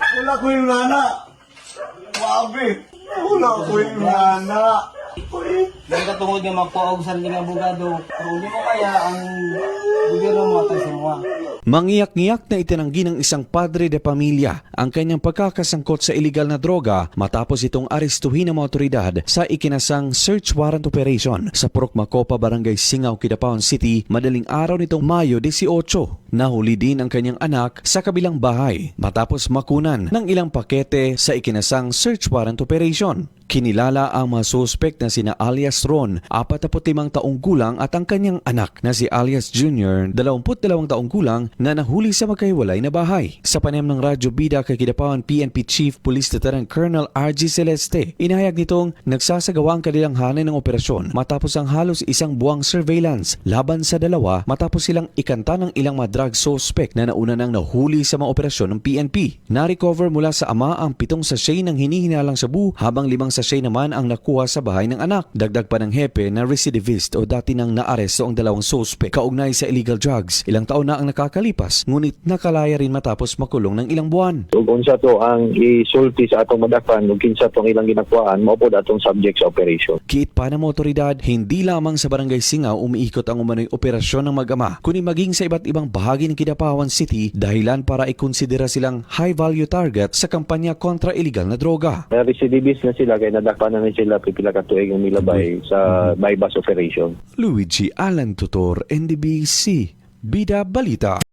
Wala ko yung nana. Wabi. Wala ko yung nana. Dahil katungod nga magpaog sa nga abogado, pero hindi mo kaya ang gobyerno mo at sa Mangiyak-ngiyak na itinanggi ng isang padre de pamilya ang kanyang pagkakasangkot sa iligal na droga matapos itong arestuhin ng mga otoridad sa ikinasang search warrant operation sa Purok Macopa, Barangay Singaw, Kidapawan City, madaling araw nitong Mayo 18. Nahuli din ang kanyang anak sa kabilang bahay matapos makunan ng ilang pakete sa ikinasang search warrant operation. Kinilala ang mga suspect na sina alias Ron, 45 taong gulang at ang kanyang anak na si alias Junior, 22 taong gulang na nahuli sa magkahiwalay na bahay. Sa panayam ng Radyo Bida kay Kidapawan PNP Chief Police Lieutenant Colonel RG Celeste, inahayag nitong nagsasagawa ang kanilang hanay ng operasyon matapos ang halos isang buwang surveillance laban sa dalawa matapos silang ikanta ng ilang mga drug suspect na nauna nang nahuli sa mga operasyon ng PNP. Na-recover mula sa ama ang 7 sachet ng hinihinalang sabu habang 5 sachet naman ang nakuha sa bahay ng anak. Dagdag pa ng hepe na recidivist o dati nang naaresto ang 2 suspect kaugnay sa illegal drugs. Ilang taon na ang nakakalipas ngunit nakalaya rin matapos makulong ng ilang buwan. Ug unsa to ang isulti sa atong madakpan ug kinsa tong ilang ginakuhaan mao pod atong subject sa operation. Kiit pa ng mga otoridad, hindi lamang sa Barangay Singaw umiikot ang umano'y operasyon ng mag-ama, kundi maging sa iba't ibang bahagi ng Kidapawan City dahilan para ikonsidera silang high-value target sa kampanya kontra illegal na droga. Recidivist na sila kay nadakpan na sila pipila ka tuig ang milabay sa bypass operation. Luigi Alan Tutor, NDBC, Bida Balita.